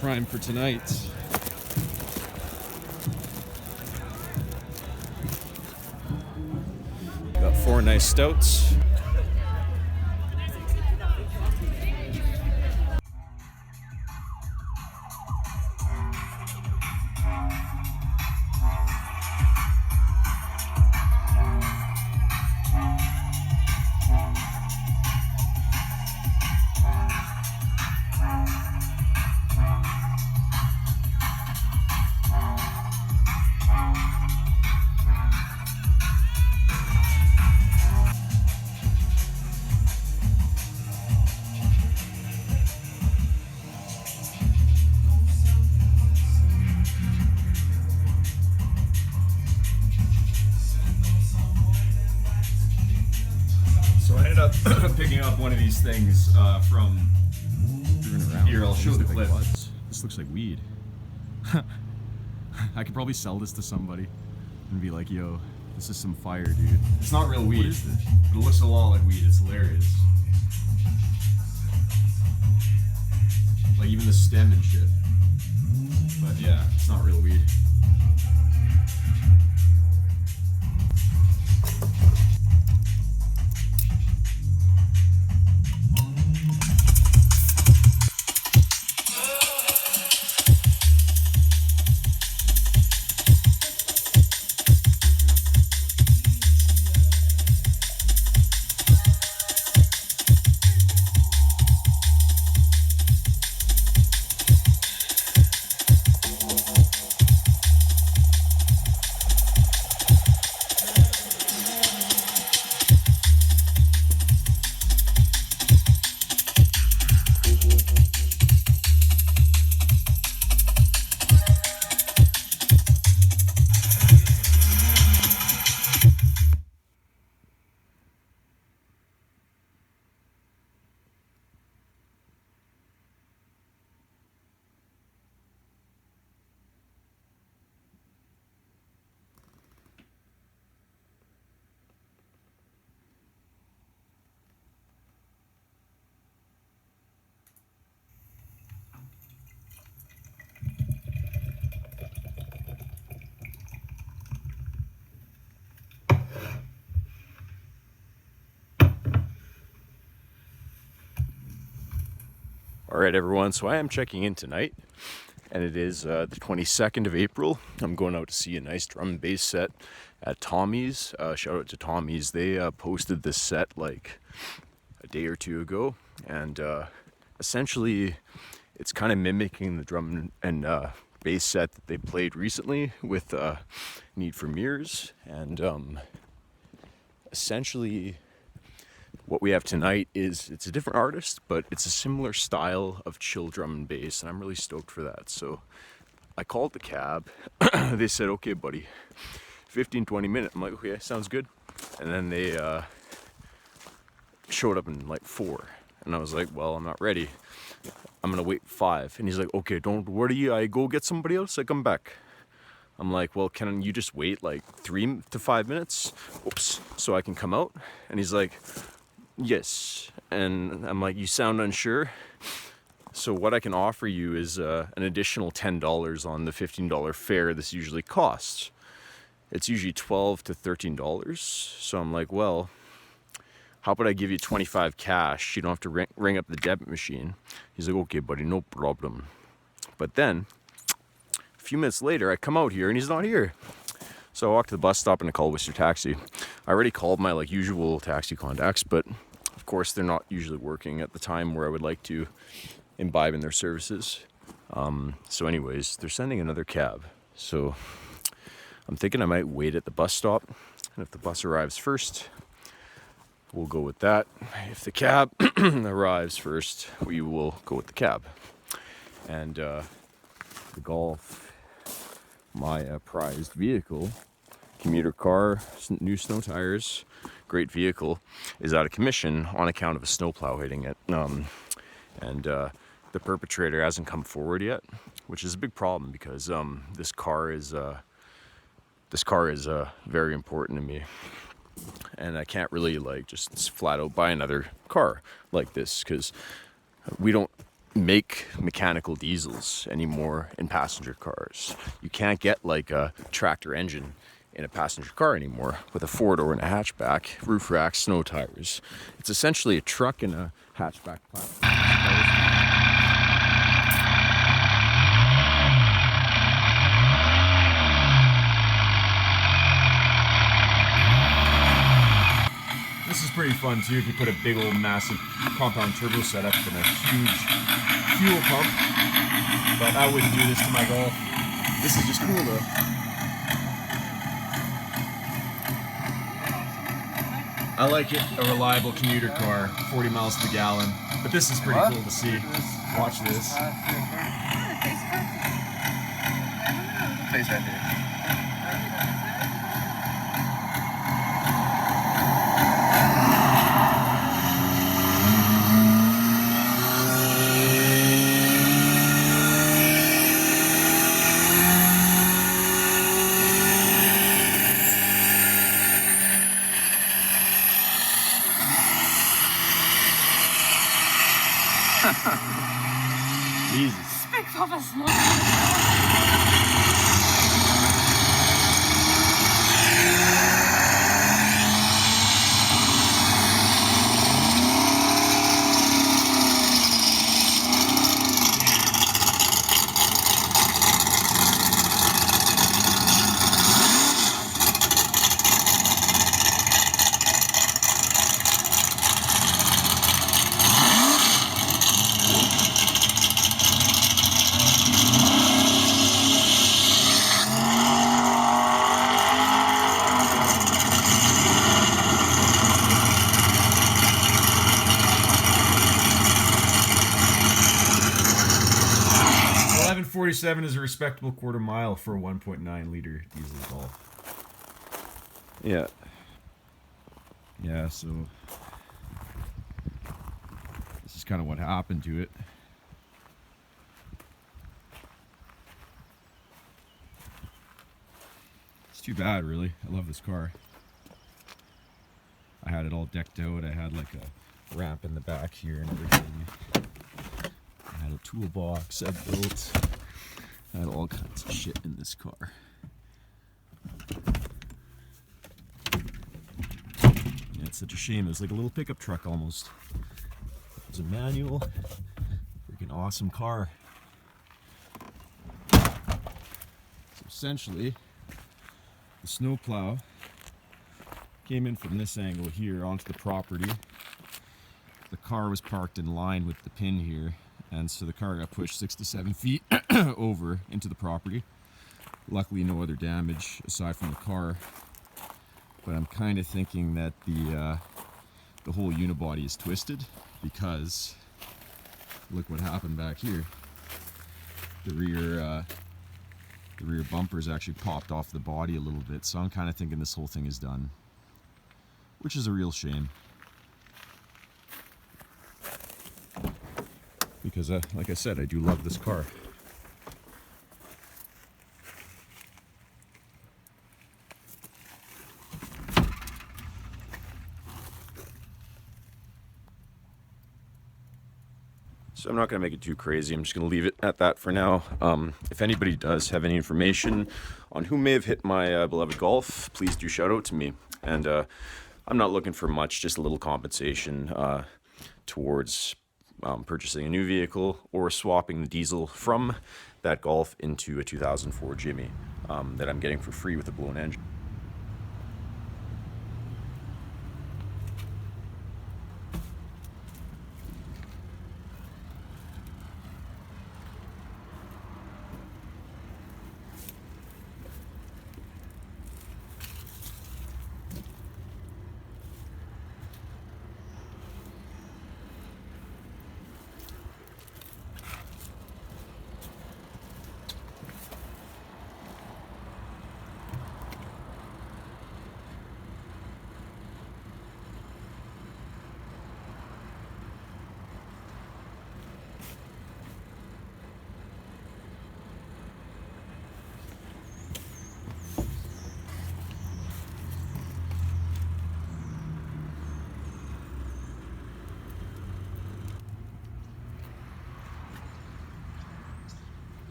prime for tonight. Got 4 nice stouts. So I ended up picking up one of these things from here. I'll show the clip. This looks like weed. I could probably sell this to somebody and be like, yo, this is some fire, dude. It's not real weed. What is this? But it looks a lot like weed. It's hilarious. Like even the stem and shit. But yeah, it's not real weed. Alright everyone, so I am checking in tonight, and it is the 22nd of April. I'm going out to see a nice drum and bass set at Tommy's. Shout out to Tommy's. They posted this set like a day or two ago, and essentially it's kind of mimicking the drum and bass set that they played recently with Need for Mirrors, and essentially what we have tonight is, it's a different artist, but it's a similar style of chill drum and bass, and I'm really stoked for that. So I called the cab. They said, okay buddy, 15-20 minutes. I'm like, okay, sounds good. And then they showed up in like 4, and I was like, well, I'm not ready, I'm gonna wait 5. And he's like, okay, don't worry, I go get somebody else, I come back. I'm like, well, can you just wait like 3 to 5 minutes? Oops, so I can come out? And he's like, yes. And I'm like, you sound unsure. So what I can offer you is an additional $10 on the $15 fare this usually costs. It's usually $12 to $13. So I'm like, well, how about I give you 25 cash? You don't have to ring up the debit machine. He's like, okay, buddy, no problem. But then a few minutes later, I come out here and he's not here. So I walk to the bus stop and I call Whis Taxi. I already called my like usual taxi contacts, but of course they're not usually working at the time where I would like to imbibe in their services. So anyways, they're sending another cab. So I'm thinking I might wait at the bus stop, and if the bus arrives first, we'll go with that. If the cab arrives first, we will go with the cab. And the Golf, my prized vehicle, commuter car, new snow tires, great vehicle, is out of commission on account of a snowplow hitting it. And the perpetrator hasn't come forward yet, which is a big problem because this car is very important to me, and I can't really like just flat out buy another car like this because we don't make mechanical diesels anymore in passenger cars. You can't get like a tractor engine in a passenger car anymore with a 4-door and a hatchback, roof rack, snow tires. It's essentially a truck and a hatchback platform. This is pretty fun too if you put a big old massive compound turbo setup and a huge fuel pump. But I wouldn't do this to my Golf. This is just cool though. I like it, a reliable commuter car, 40 miles to the gallon. But this is pretty cool to see. Watch this. Face right there. Jesus. Big Papa Smoke. $11.47 is a respectable quarter mile for a 1.9 liter diesel Golf. Yeah. Yeah, so this is kind of what happened to it. It's too bad, really. I love this car. I had it all decked out. I had like a ramp in the back here and everything. I had a toolbox I built. I had all kinds of shit in this car. Yeah, it's such a shame. It was like a little pickup truck almost. It was a manual. Freaking awesome car. So essentially, the snowplow came in from this angle here onto the property. The car was parked in line with the pin here, and so the car got pushed 6 to 7 feet over into the property. Luckily no other damage aside from the car, but I'm kind of thinking that the whole unibody is twisted because look what happened back here. The rear bumpers actually popped off the body a little bit, so I'm kind of thinking this whole thing is done, which is a real shame. Because, like I said, I do love this car. So I'm not going to make it too crazy. I'm just going to leave it at that for now. If anybody does have any information on who may have hit my beloved Golf, please do shout out to me. And I'm not looking for much, just a little compensation towards purchasing a new vehicle or swapping the diesel from that Golf into a 2004 Jimmy that I'm getting for free with a blown engine.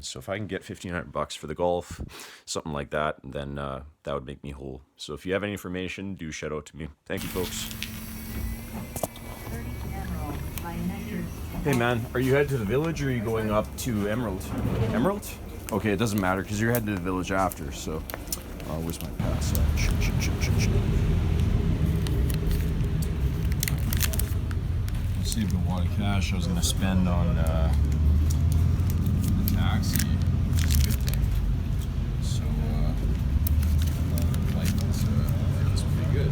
So if I can get $1,500 for the golf, something like that, then that would make me whole. So if you have any information, do shout out to me. Thank you, folks. Hey man, are you headed to the village or are you going up to Emerald? Emerald? Okay, it doesn't matter because you're headed to the village after. So where's my pass? Saved a lot of cash I was gonna spend on the taxi, which is a good thing. So life is pretty good.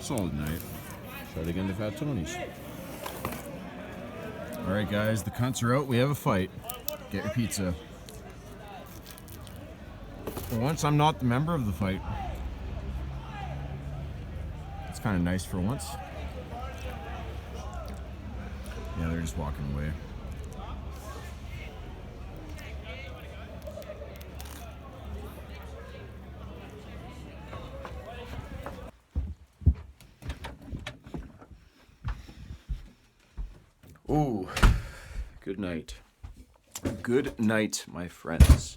Solid night. Try it again to Fat Tony's. Alright guys, the cunts are out. We have a fight. Get your pizza. For once, I'm not the member of the fight. It's kind of nice for once. Yeah, they're just walking away. Oh, good night. Good night, my friends.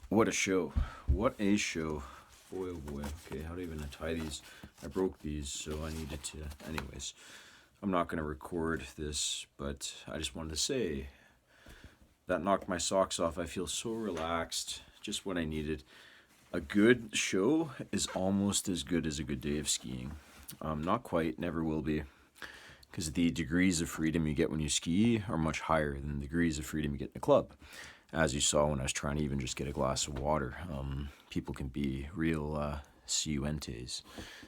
What a show. What a show. Boy, oh boy. Okay, how do I even tie these? I broke these, so I needed to. Anyways, I'm not going to record this, but I just wanted to say that knocked my socks off. I feel so relaxed. Just what I needed. A good show is almost as good as a good day of skiing. Not quite, never will be. Because the degrees of freedom you get when you ski are much higher than the degrees of freedom you get in a club. As you saw when I was trying to even just get a glass of water. People can be real C-U-N-Ts,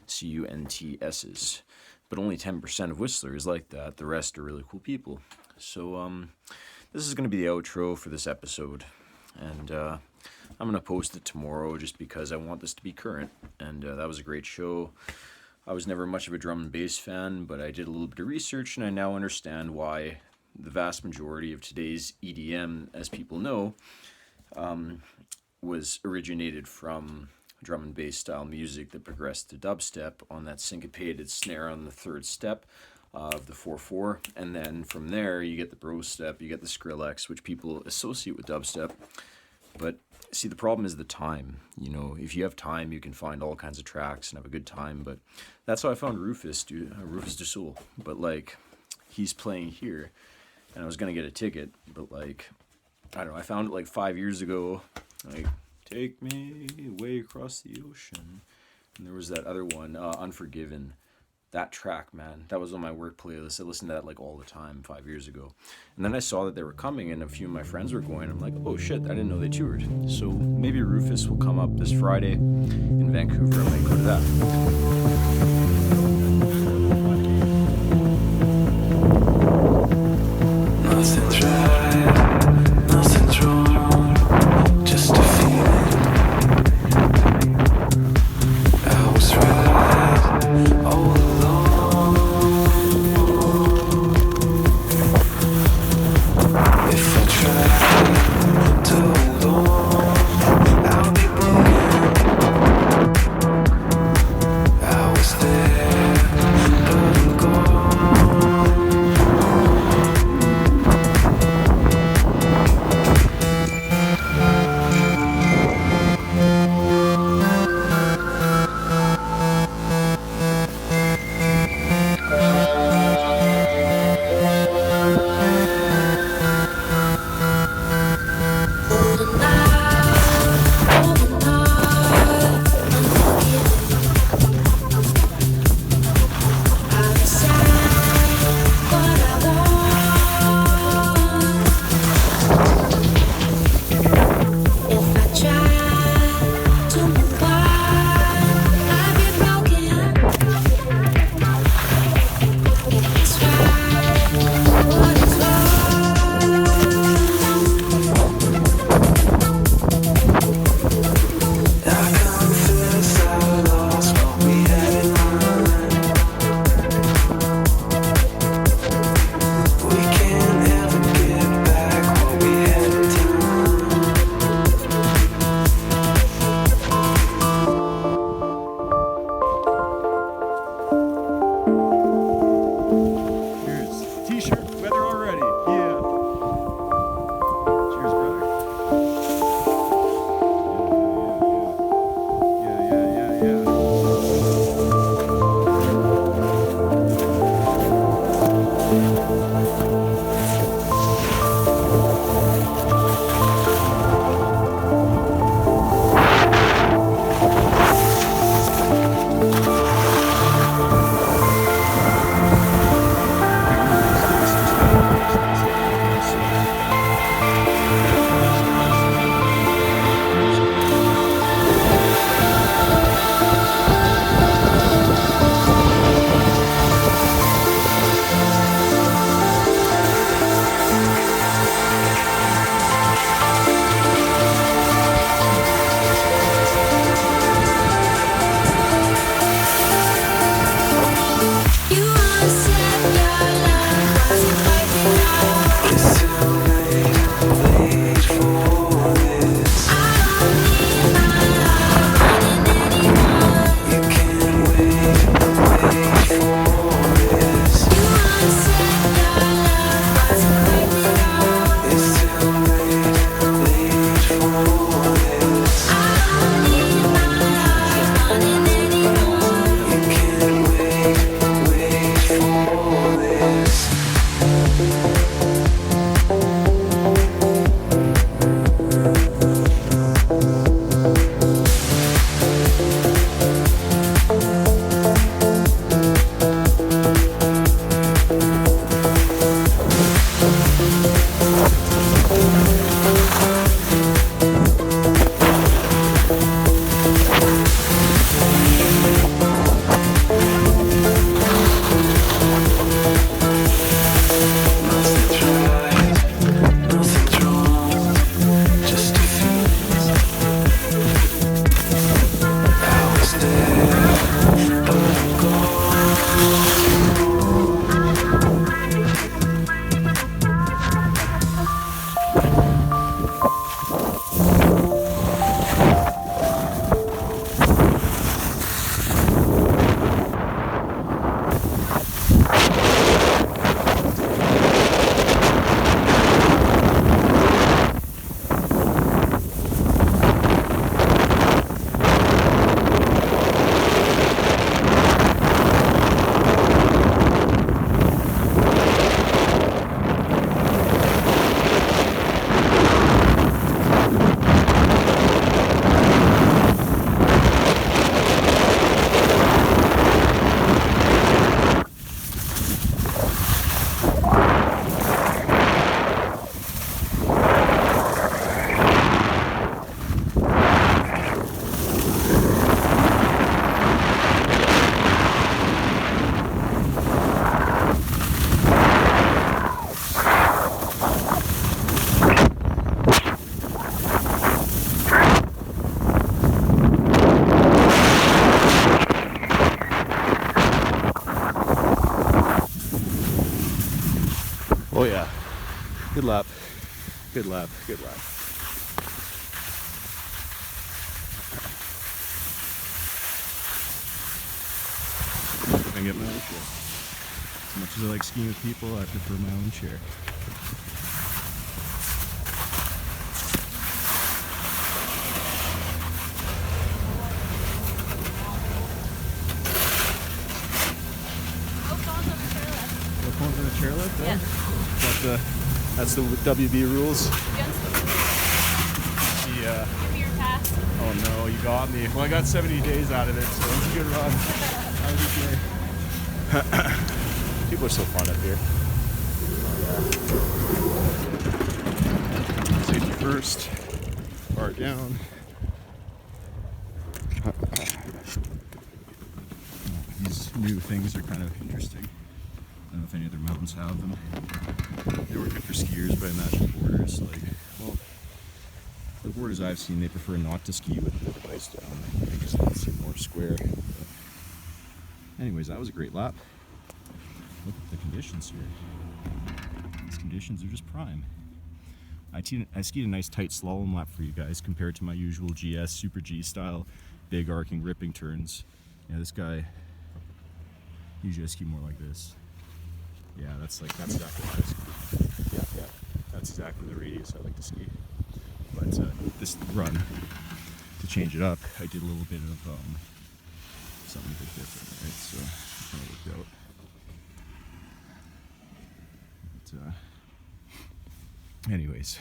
C-U-N-T-S's. But only 10% of Whistlers like that. The rest are really cool people. So this is going to be the outro for this episode. And I'm going to post it tomorrow just because I want this to be current. And that was a great show. I was never much of a drum and bass fan, but I did a little bit of research and I now understand why the vast majority of today's EDM, as people know, was originated from drum and bass style music that progressed to dubstep on that syncopated snare on the third step of the 4/4. And then from there, you get the bro step, you get the Skrillex, which people associate with dubstep. But see, the problem is the time. You know, if you have time, you can find all kinds of tracks and have a good time. But that's how I found Rufus du Sol. But like, he's playing here, and I was gonna get a ticket, but like, I don't know. I found it like 5 years ago. Like, Take me way across the ocean. And there was that other one, Unforgiven. That track, man, that was on my work playlist. I listened to that like all the time 5 years ago. And then I saw that they were coming and a few of my friends were going. I'm like, oh shit, I didn't know they toured. So maybe Rufus will come up this Friday in Vancouver. I might go to that. Nothing's right, nothing's wrong, just a feeling. I was right all along. If I try to hold on, I'll be broken. I was there. Good lap, good lap. I get my own chair. As much as I like skiing with people, I prefer my own chair. No phones on the chairlift? Yeah. That's the WB rules. Against the rules. Yeah. Give me your pass. Oh no, you got me. Well, I got 70 days out of it, so it's a good run. Have a good day. People are so fun up here. Safety first. Bar down. These new things are kind of interesting. I don't know if any other mountains have them. They were good for skiers, but I imagine boarders, like, well, the boarders I've seen, they prefer not to ski with the device down because they seem more square. But anyways, that was a great lap. Look at the conditions here. These conditions are just prime. I skied a nice tight slalom lap for you guys compared to my usual GS Super G style big arcing ripping turns. Yeah, this guy, usually I ski more like this. Yeah, that's exactly what I ski. Yeah, that's exactly the radius I like to ski. But this run, to change it up, I did a little bit of something a bit different, right? So it kind of worked out. But, anyways,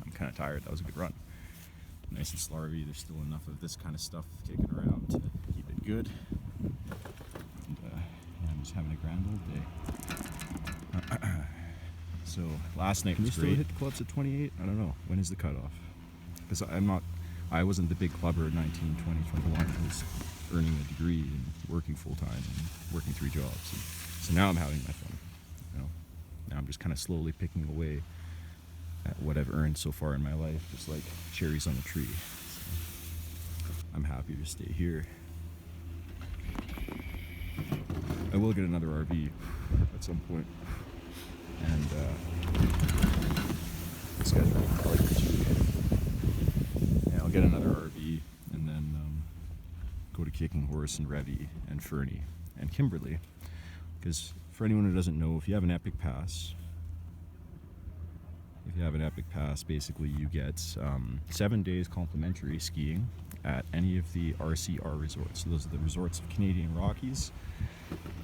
I'm kind of tired. That was a good run. Nice and slarvy. There's still enough of this kind of stuff kicking around to keep it good. And yeah, I'm just having a grand old day. So last night was great. Can we still hit the clubs at 28? I don't know. When is the cutoff? Because I wasn't the big clubber at 19, 20, 21. I was earning a degree and working full time and working 3 jobs. And so now I'm having my fun. You know, now I'm just kind of slowly picking away at what I've earned so far in my life, just like cherries on the tree. So I'm happy to stay here. I will get another RV at some point, and this guy's really probably good too. Yeah, I'll get another RV and then go to Kicking Horse and Revy and Fernie and Kimberley. Because for anyone who doesn't know, if you have an Epic Pass, basically you get 7 days complimentary skiing at any of the RCR resorts. So those are the resorts of Canadian Rockies.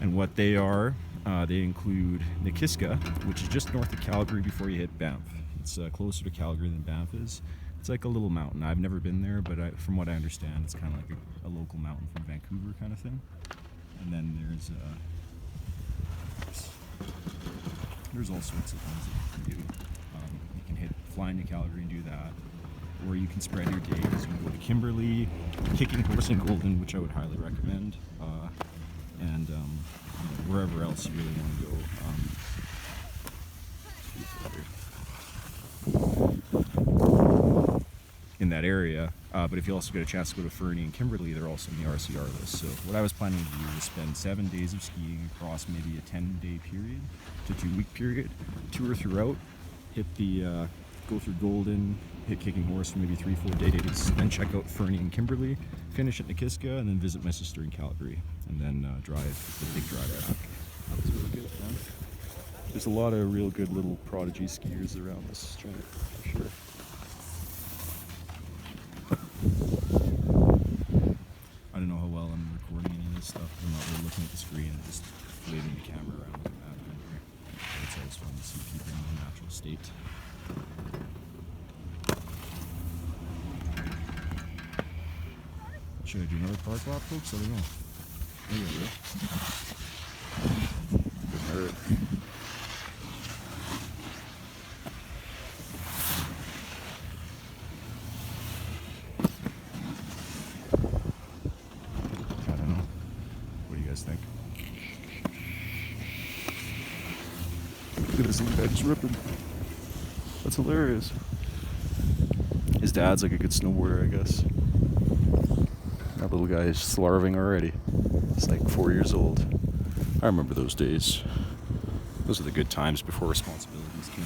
And what they are, they include Nikiska, which is just north of Calgary before you hit Banff. It's closer to Calgary than Banff is. It's like a little mountain. I've never been there, but from what I understand, it's kind of like a local mountain from Vancouver kind of thing. And then there's all sorts of things that you can do. You can fly into Calgary and do that, or you can spread your days. You can go to Kimberley, Kicking Horse and Golden, which I would highly recommend, and you know, wherever else you really want to go. In that area, but if you also get a chance to go to Fernie and Kimberley, they're also in the RCR list. So what I was planning to do is spend 7 days of skiing across maybe a 10-day period to 2-week period, tour throughout, hit the go through Golden, hit Kicking Horse for maybe 3-4 days, then check out Fernie and Kimberley, finish at Nikiska, and then visit my sister in Calgary, and then drive the big drive back. That was really good, man. There's a lot of real good little prodigy skiers around this joint, for sure. I don't know how well I'm recording any of this stuff. I'm not really looking at the screen and just waving the camera around like that. It's always fun to see people in their natural state. Should I do another park lap, folks? I don't know. Maybe I will. Good hurt. Think. Look at this little guy just ripping. That's hilarious. His dad's like a good snowboarder, I guess. That little guy is slarving already. He's like 4 years old. I remember those days. Those are the good times before responsibilities came.